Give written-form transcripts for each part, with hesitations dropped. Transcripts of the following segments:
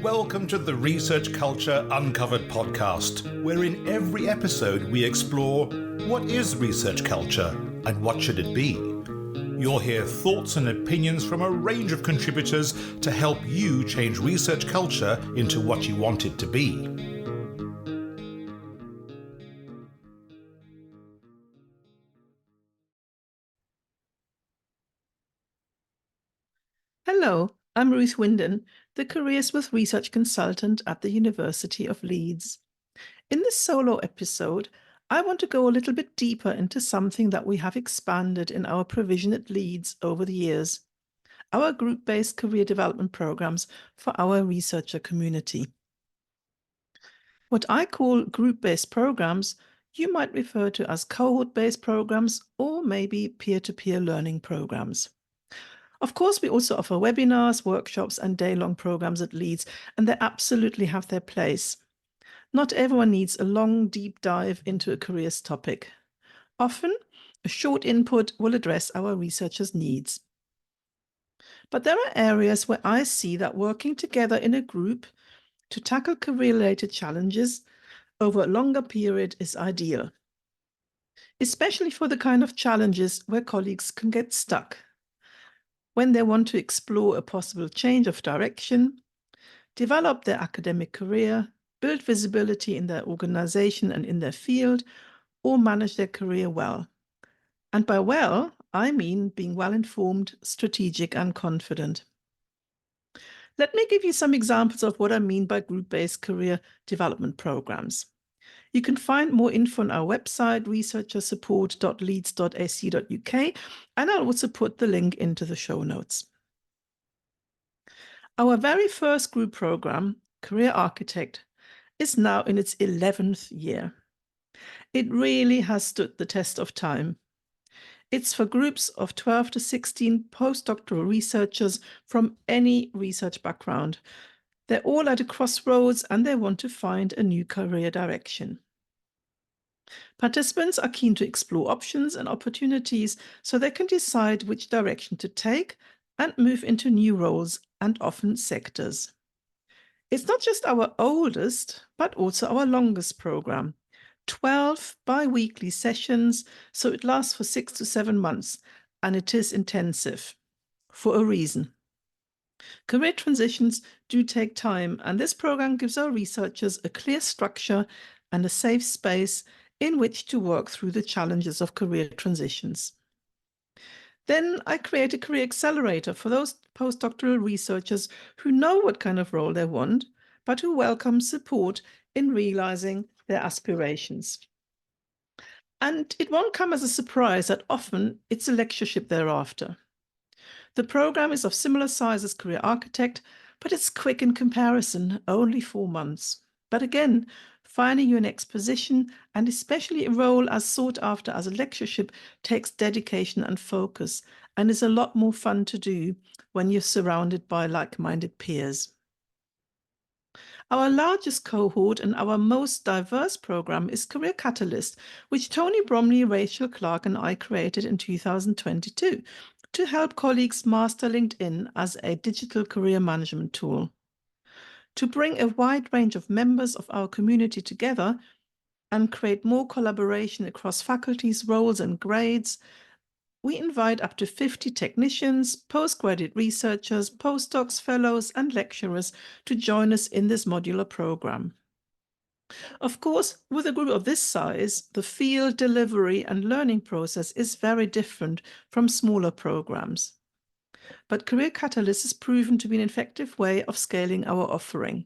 Welcome to the Research Culture Uncovered podcast, where in every episode we explore what is research culture and what should it be. You'll hear thoughts and opinions from a range of contributors to help you change research culture into what you want it to be. Hello, I'm Ruth Winden, the Careers with Research consultant at the University of Leeds. In this solo episode, I want to go a little bit deeper into something that we have expanded in our provision at Leeds over the years, our group-based career development programs for our researcher community. What I call group-based programs, you might refer to as cohort-based programs or maybe peer-to-peer learning programs. Of course, we also offer webinars, workshops, and day-long programs at Leeds, and they absolutely have their place. Not everyone needs a long, deep dive into a careers topic. Often, a short input will address our researchers' needs. But there are areas where I see that working together in a group to tackle career-related challenges over a longer period is ideal, especially for the kind of challenges where colleagues can get stuck, when they want to explore a possible change of direction, develop their academic career, build visibility in their organization and in their field, or manage their career well. And by well, I mean being well-informed, strategic, and confident. Let me give you some examples of what I mean by group-based career development programs. You can find more info on our website, researchersupport.leeds.ac.uk, and I'll also put the link into the show notes. Our very first group program, Career Architect, is now in its 11th year. It really has stood the test of time. It's for groups of 12 to 16 postdoctoral researchers from any research background. They're all at a crossroads and they want to find a new career direction. Participants are keen to explore options and opportunities so they can decide which direction to take and move into new roles and often sectors. It's not just our oldest, but also our longest program, 12 bi-weekly sessions, so it lasts for 6 to 7 months, and it is intensive for a reason. Career transitions do take time, and this program gives our researchers a clear structure and a safe space in which to work through the challenges of career transitions. Then I create a career accelerator for those postdoctoral researchers who know what kind of role they want, but who welcome support in realizing their aspirations. And it won't come as a surprise that often it's a lectureship thereafter. The program is of similar size as Career Architect, but it's quick in comparison, only 4 months. But again, finding your next position, and especially a role as sought after as a lectureship, takes dedication and focus, and is a lot more fun to do when you're surrounded by like-minded peers. Our largest cohort and our most diverse program is Career Catalyst, which Tony Bromley, Rachel Clark, and I created in 2022 to help colleagues master LinkedIn as a digital career management tool. To bring a wide range of members of our community together and create more collaboration across faculties, roles, and grades, we invite up to 50 technicians, postgraduate researchers, postdocs, fellows, and lecturers to join us in this modular program. Of course, with a group of this size, the field, delivery, and learning process is very different from smaller programs. But Career Catalyst has proven to be an effective way of scaling our offering.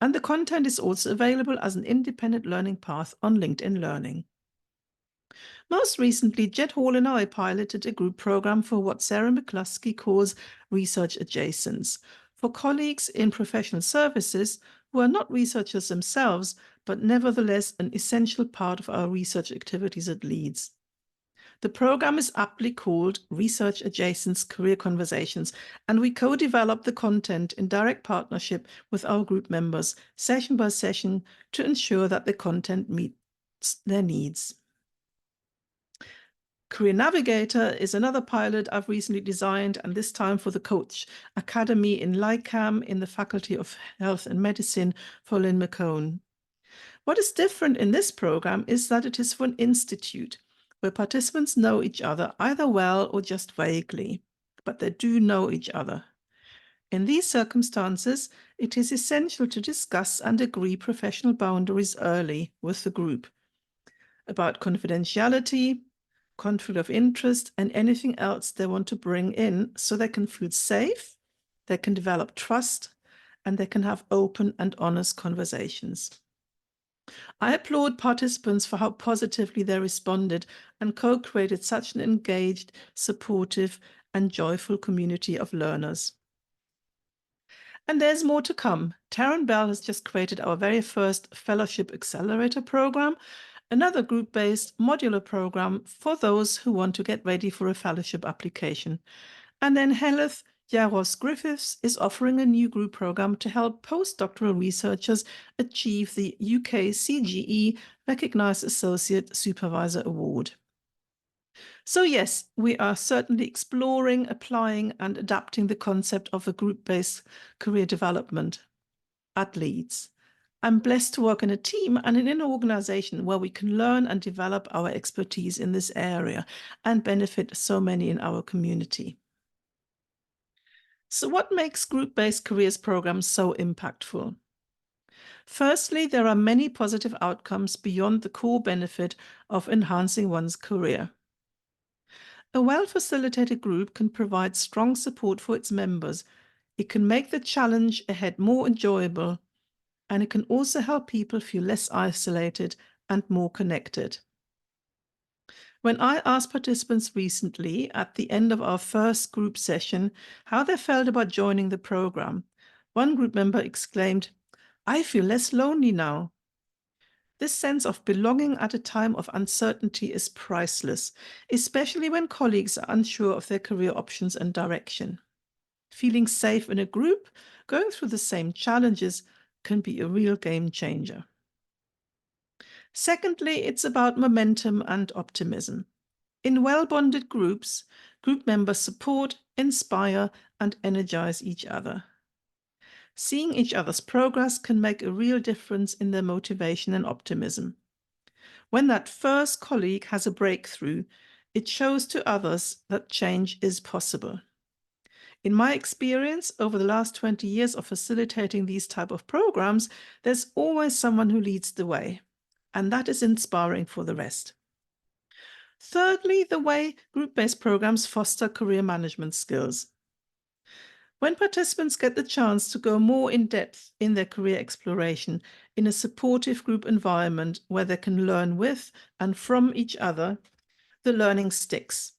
And the content is also available as an independent learning path on LinkedIn Learning. Most recently, Jed Hall and I piloted a group program for what Sarah McCluskey calls research adjacents, for colleagues in professional services who are not researchers themselves, but nevertheless an essential part of our research activities at Leeds. The program is aptly called Research Adjacents Career Conversations, and we co-develop the content in direct partnership with our group members, session by session, to ensure that the content meets their needs. Career Navigator is another pilot I've recently designed, and this time for the Coach Academy in LICAM in the Faculty of Health and Medicine for Lynn McCone. What is different in this program is that it is for an institute where participants know each other either well or just vaguely, but they do know each other. In these circumstances, it is essential to discuss and agree professional boundaries early with the group about confidentiality, conflict of interest, and anything else they want to bring in so they can feel safe, they can develop trust, and they can have open and honest conversations. I applaud participants for how positively they responded and co-created such an engaged, supportive, and joyful community of learners. And there's more to come. Taryn Bell has just created our very first Fellowship Accelerator program, another group-based modular program for those who want to get ready for a fellowship application. And then Heleth Yaros Griffiths is offering a new group program to help postdoctoral researchers achieve the UK CGE Recognized Associate Supervisor Award. So yes, we are certainly exploring, applying, and adapting the concept of a group-based career development at Leeds. I'm blessed to work in a team and in an organization where we can learn and develop our expertise in this area and benefit so many in our community. So what makes group-based careers programs so impactful? Firstly, there are many positive outcomes beyond the core benefit of enhancing one's career. A well-facilitated group can provide strong support for its members. It can make the challenge ahead more enjoyable, and it can also help people feel less isolated and more connected. When I asked participants recently at the end of our first group session how they felt about joining the program, one group member exclaimed, "I feel less lonely now." This sense of belonging at a time of uncertainty is priceless, especially when colleagues are unsure of their career options and direction. Feeling safe in a group, going through the same challenges, can be a real game changer. Secondly, it's about momentum and optimism. In well-bonded groups, group members support, inspire, and energize each other. Seeing each other's progress can make a real difference in their motivation and optimism. When that first colleague has a breakthrough, it shows to others that change is possible. In my experience, over the last 20 years of facilitating these type of programs, there's always someone who leads the way, and that is inspiring for the rest. Thirdly, the way group-based programs foster career management skills. When participants get the chance to go more in depth in their career exploration in a supportive group environment where they can learn with and from each other, the learning sticks.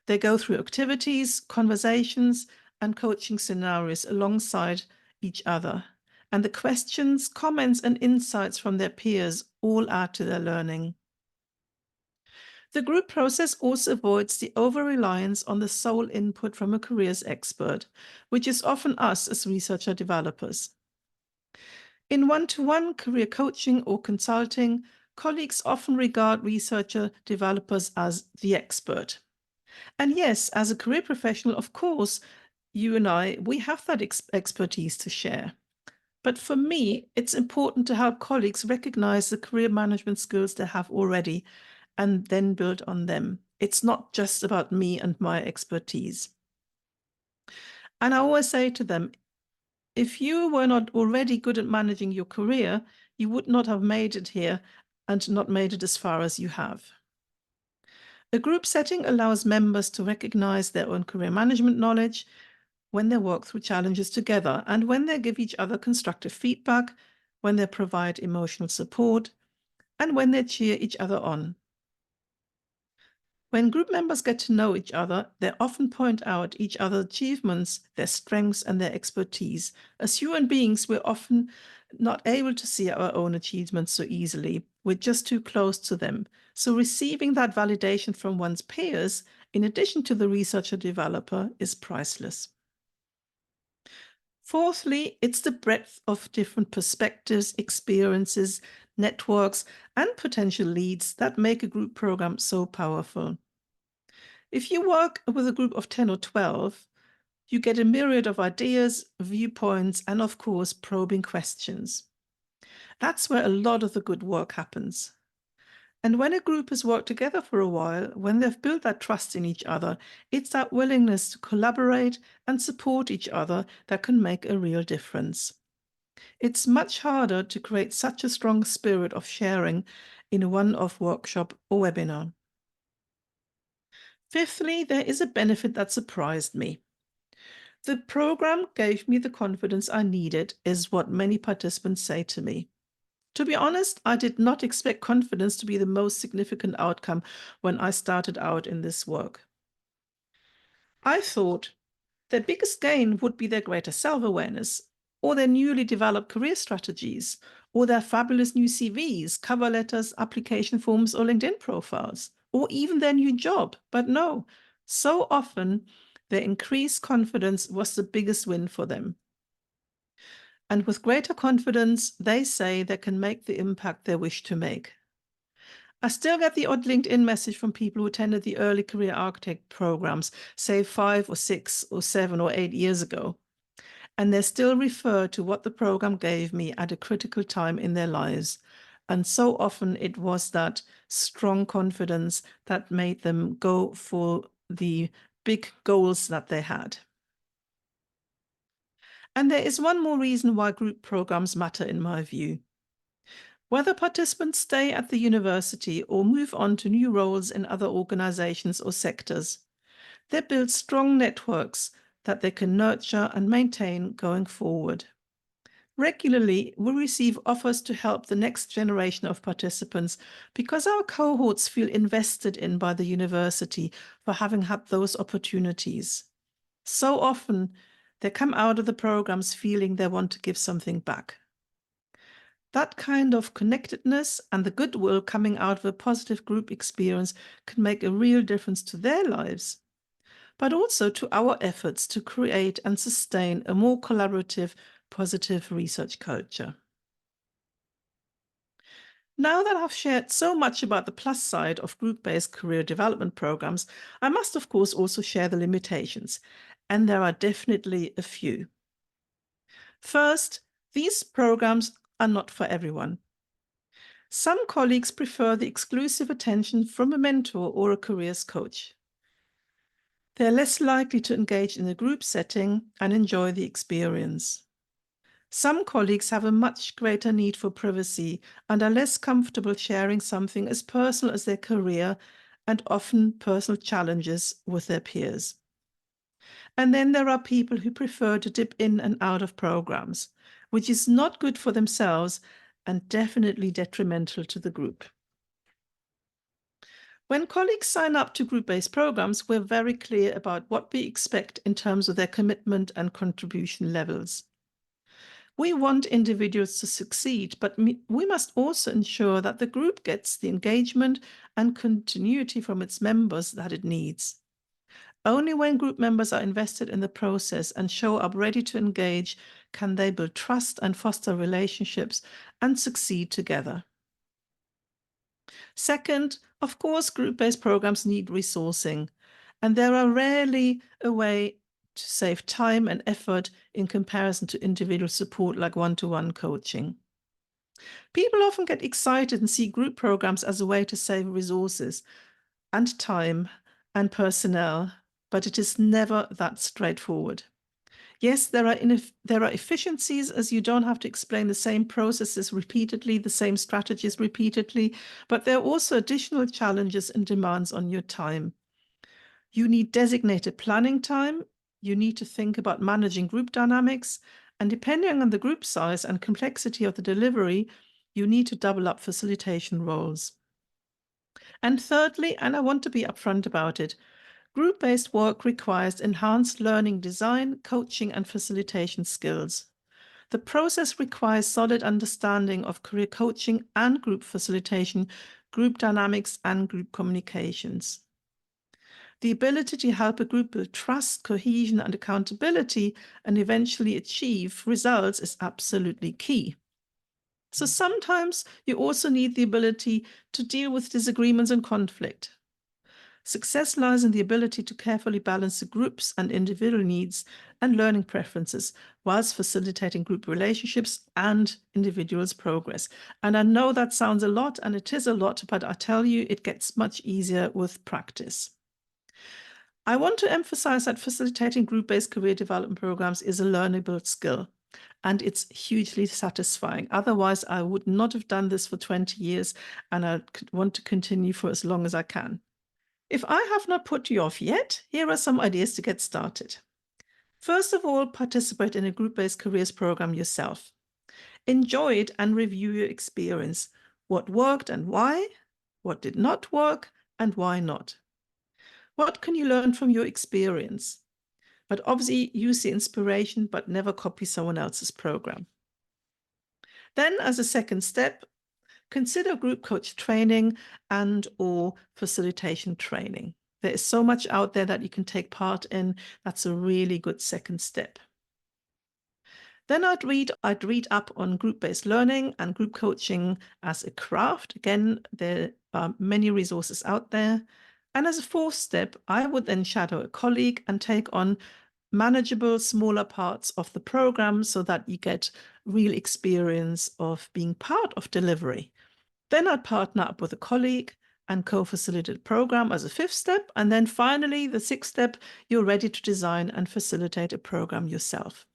They go through activities, conversations, and coaching scenarios alongside each other. And the questions, comments, and insights from their peers all add to their learning. The group process also avoids the over-reliance on the sole input from a careers expert, which is often us as researcher developers. In one-to-one career coaching or consulting, colleagues often regard researcher developers as the expert. And yes, as a career professional, of course, you and I, we have that expertise to share. But for me, it's important to help colleagues recognize the career management skills they have already and then build on them. It's not just about me and my expertise. And I always say to them, if you were not already good at managing your career, you would not have made it here and not made it as far as you have. A group setting allows members to recognize their own career management knowledge when they work through challenges together and when they give each other constructive feedback, when they provide emotional support, and when they cheer each other on. When group members get to know each other, they often point out each other's achievements, their strengths, and their expertise. As human beings, we're often not able to see our own achievements so easily. We're just too close to them. So receiving that validation from one's peers, in addition to the researcher developer, is priceless. Fourthly, it's the breadth of different perspectives, experiences, networks, and potential leads that make a group program so powerful. If you work with a group of 10 or 12, you get a myriad of ideas, viewpoints, and of course, probing questions. That's where a lot of the good work happens. And when a group has worked together for a while, when they've built that trust in each other, it's that willingness to collaborate and support each other that can make a real difference. It's much harder to create such a strong spirit of sharing in a one-off workshop or webinar. Fifthly, there is a benefit that surprised me. The program gave me the confidence I needed, is what many participants say to me. To be honest, I did not expect confidence to be the most significant outcome when I started out in this work. I thought their biggest gain would be their greater self-awareness, or their newly developed career strategies, or their fabulous new CVs, cover letters, application forms, or LinkedIn profiles, or even their new job. But no, so often their increased confidence was the biggest win for them. And with greater confidence, they say they can make the impact they wish to make. I still get the odd LinkedIn message from people who attended the early career architect programs, say 5 or 6 or 7 or 8 years ago. And they still refer to what the program gave me at a critical time in their lives. And so often it was that strong confidence that made them go for the big goals that they had. And there is one more reason why group programs matter in my view. Whether participants stay at the university or move on to new roles in other organizations or sectors, they build strong networks that they can nurture and maintain going forward. Regularly, we receive offers to help the next generation of participants because our cohorts feel invested in by the university for having had those opportunities. So often, they come out of the programs feeling they want to give something back. That kind of connectedness and the goodwill coming out of a positive group experience can make a real difference to their lives, but also to our efforts to create and sustain a more collaborative, positive research culture. Now that I've shared so much about the plus side of group-based career development programs, I must of course also share the limitations, and there are definitely a few. First, these programs are not for everyone. Some colleagues prefer the exclusive attention from a mentor or a careers coach. They're less likely to engage in a group setting and enjoy the experience. Some colleagues have a much greater need for privacy and are less comfortable sharing something as personal as their career and often personal challenges with their peers. And then there are people who prefer to dip in and out of programs, which is not good for themselves and definitely detrimental to the group. When colleagues sign up to group-based programs, we're very clear about what we expect in terms of their commitment and contribution levels. We want individuals to succeed, but we must also ensure that the group gets the engagement and continuity from its members that it needs. Only when group members are invested in the process and show up ready to engage can they build trust and foster relationships and succeed together. Second, of course, group-based programs need resourcing, and there are rarely a way to save time and effort in comparison to individual support like one-to-one coaching. People often get excited and see group programs as a way to save resources and time and personnel, but it is never that straightforward. Yes, there are efficiencies as you don't have to explain the same processes repeatedly, the same strategies repeatedly, but there are also additional challenges and demands on your time. You need designated planning time, you need to think about managing group dynamics, and depending on the group size and complexity of the delivery, you need to double up facilitation roles. And thirdly, and I want to be upfront about it, group-based work requires enhanced learning design, coaching, and facilitation skills. The process requires solid understanding of career coaching and group facilitation, group dynamics, and group communications. The ability to help a group build trust, cohesion, and accountability and eventually achieve results is absolutely key. So sometimes you also need the ability to deal with disagreements and conflict. Success lies in the ability to carefully balance the group's and individual needs and learning preferences whilst facilitating group relationships and individuals' progress. And I know that sounds a lot, and it is a lot, but I tell you, it gets much easier with practice. I want to emphasize that facilitating group-based career development programs is a learnable skill, and it's hugely satisfying. Otherwise, I would not have done this for 20 years, and I want to continue for as long as I can. If I have not put you off yet, here are some ideas to get started. First of all, participate in a group-based careers program yourself. Enjoy it and review your experience. What worked and why? What did not work and why not? What can you learn from your experience? But obviously use the inspiration, but never copy someone else's program. Then, as a second step, consider group coach training and/or facilitation training. There is so much out there that you can take part in. That's a really good second step. Then I'd read up on group-based learning and group coaching as a craft. Again, there are many resources out there. And as a fourth step, I would then shadow a colleague and take on manageable, smaller parts of the program so that you get real experience of being part of delivery. Then I'd partner up with a colleague and co-facilitate a program as a fifth step. And then finally, the sixth step, you're ready to design and facilitate a program yourself.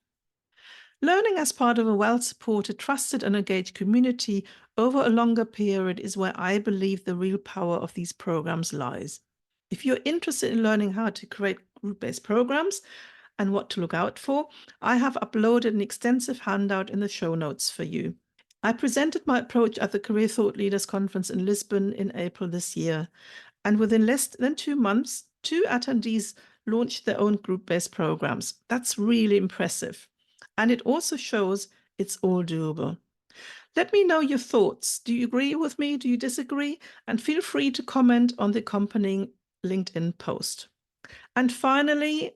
Learning as part of a well-supported, trusted and engaged community over a longer period is where I believe the real power of these programs lies. If you're interested in learning how to create group-based programs and what to look out for, I have uploaded an extensive handout in the show notes for you. I presented my approach at the Career Thought Leaders Conference in Lisbon in April this year. And within less than 2 months, 2 attendees launched their own group-based programs. That's really impressive. And it also shows it's all doable. Let me know your thoughts. Do you agree with me? Do you disagree? And feel free to comment on the accompanying LinkedIn post. And finally,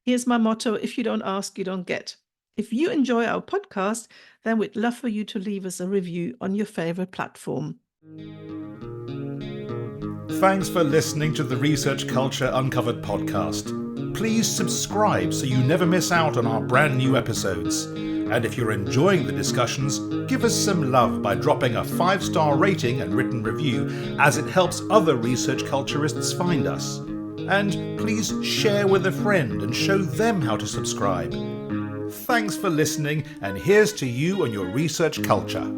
here's my motto: if you don't ask, you don't get. If you enjoy our podcast, then we'd love for you to leave us a review on your favorite platform. Thanks for listening to the Research Culture Uncovered podcast. Please subscribe so you never miss out on our brand new episodes. And if you're enjoying the discussions, give us some love by dropping a 5-star rating and written review, as it helps other research culturists find us. And please share with a friend and show them how to subscribe. Thanks for listening, and here's to you and your research culture.